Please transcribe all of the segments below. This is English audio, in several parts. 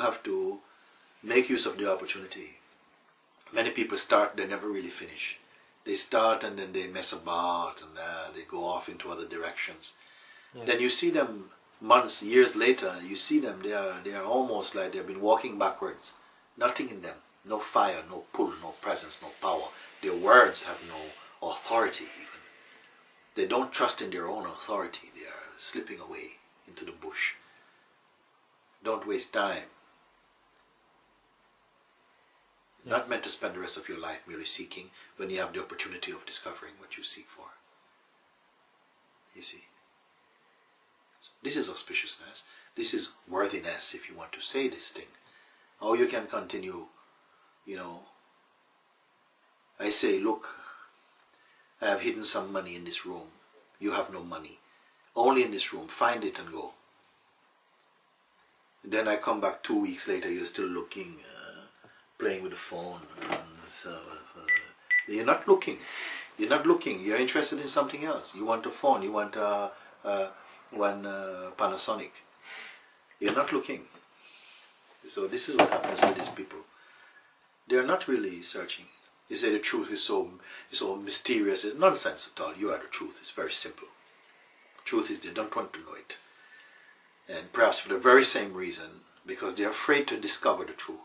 have to make use of the opportunity. Many people start, they never really finish. They start and then they mess about and they go off into other directions. Yeah. Then you see them months, years later, you see them, they are almost like they've been walking backwards. Nothing in them. No fire, no pull, no presence, no power. Their words have no authority even. They don't trust in their own authority. They are slipping away into the bush. Don't waste time. Yes. Not meant to spend the rest of your life merely seeking when you have the opportunity of discovering what you seek for. You see? So this is auspiciousness. This is worthiness, if you want to say this thing. How you can continue, you know. I say, look, I have hidden some money in this room. You have no money. Only in this room. Find it and go. And then I come back 2 weeks later, you're still looking, playing with the phone. You're not looking. You're not looking. You're interested in something else. You want a phone. You want one Panasonic. You're not looking. So this is what happens to these people. They're not really searching. They say the truth is so mysterious. It's nonsense at all. You are the truth. It's very simple. Truth is they don't want to know it. And perhaps for the very same reason, because they're afraid to discover the truth.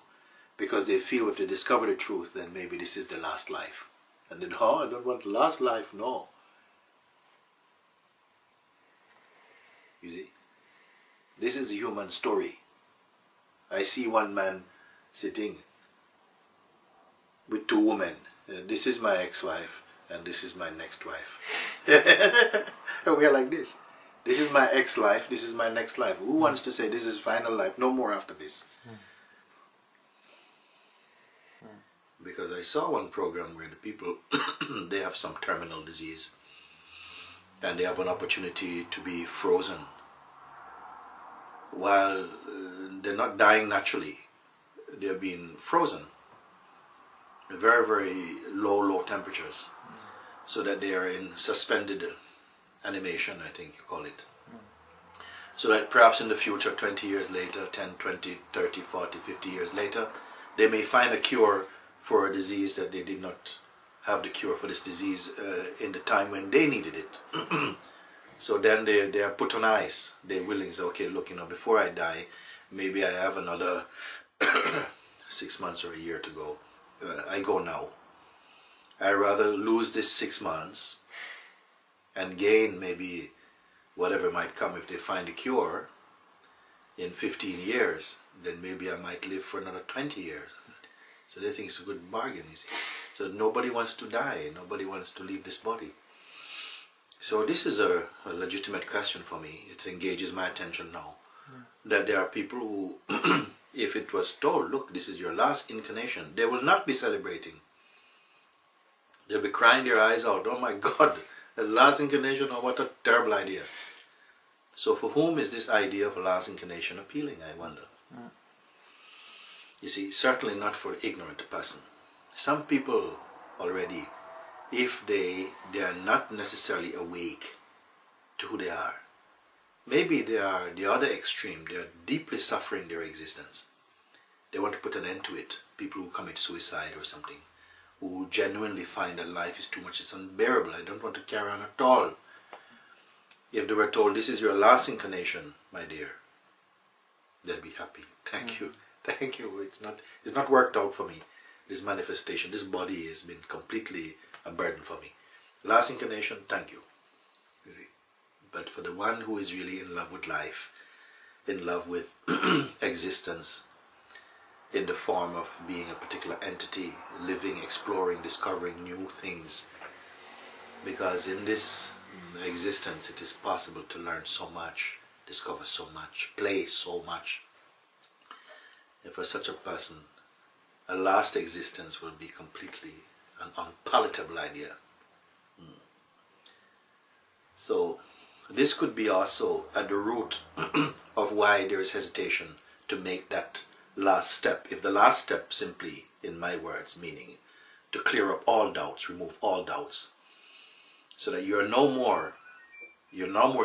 Because they feel if they discover the truth, then maybe this is the last life. And then, oh, I don't want the last life. No. You see? This is a human story. I see one man sitting with two women. This is my ex-wife and this is my next wife. And we are like this. This is my ex-life, this is my next life. Who wants to say this is final life, no more after this? Because I saw one program where the people, they have some terminal disease and they have an opportunity to be frozen while they're not dying naturally. They're being frozen at very, very low temperatures, so that they are in suspended animation, I think you call it. So that perhaps in the future, 20 years later, 10, 20, 30, 40, 50 years later, they may find a cure for a disease that they did not have the cure for this disease in the time when they needed it. So then they are put on ice. They're willing to say, okay, look, you know, before I die, maybe I have another 6 months or a year to go. I go now. I rather lose this 6 months and gain maybe whatever might come if they find a cure in 15 years, then maybe I might live for another 20 years. So they think it's a good bargain, you see. So nobody wants to die, nobody wants to leave this body. So this is a legitimate question for me. It engages my attention now. That there are people who, if it was told, look, this is your last incarnation, they will not be celebrating. They'll be crying their eyes out, oh my God, the last incarnation, oh, what a terrible idea. So for whom is this idea of a last incarnation appealing, I wonder? You see, certainly not for an ignorant person. Some people already, if they are not necessarily awake to who they are, maybe they are the other extreme, they are deeply suffering their existence. They want to put an end to it. People who commit suicide or something, who genuinely find that life is too much, it's unbearable, I don't want to carry on at all. If they were told, this is your last incarnation, my dear, they'll be happy. Thank you. Thank you. It's not worked out for me. This manifestation, this body has been completely a burden for me. Last incarnation, thank you. You see. But for the one who is really in love with life, in love with existence, in the form of being a particular entity, living, exploring, discovering new things, because in this existence it is possible to learn so much, discover so much, play so much. And for such a person, a last existence will be completely an unpalatable idea. So this could be also at the root of why there is hesitation to make that last step. If the last step simply, in my words, meaning to clear up all doubts, remove all doubts, so that you're no more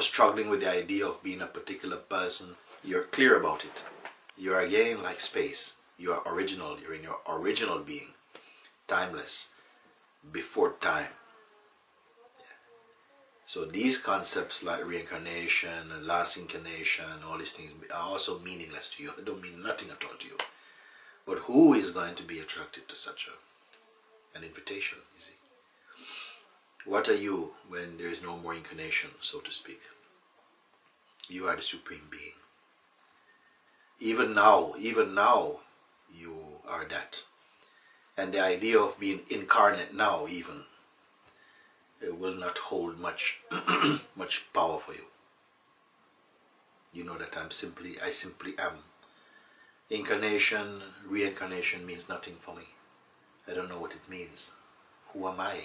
struggling with the idea of being a particular person, you're clear about it. You are again like space. You are original. You're in your original being, timeless, before time. So these concepts like reincarnation and last incarnation, all these things are also meaningless to you. They don't mean nothing at all to you. But who is going to be attracted to such an invitation, you see? What are you when there is no more incarnation, so to speak? You are the Supreme Being. Even now, you are that. And the idea of being incarnate now, even, it will not hold much much power for you. You know that I simply am. Incarnation, reincarnation means nothing for me. I don't know what it means. Who am I?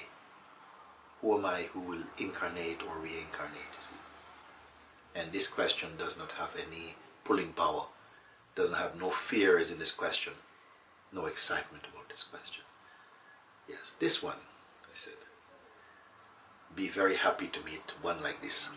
Who am I who will incarnate or reincarnate, you see? And this question does not have any pulling power. Doesn't have no fears in this question. No excitement about this question. Yes, this one, I said. Be very happy to meet one like this.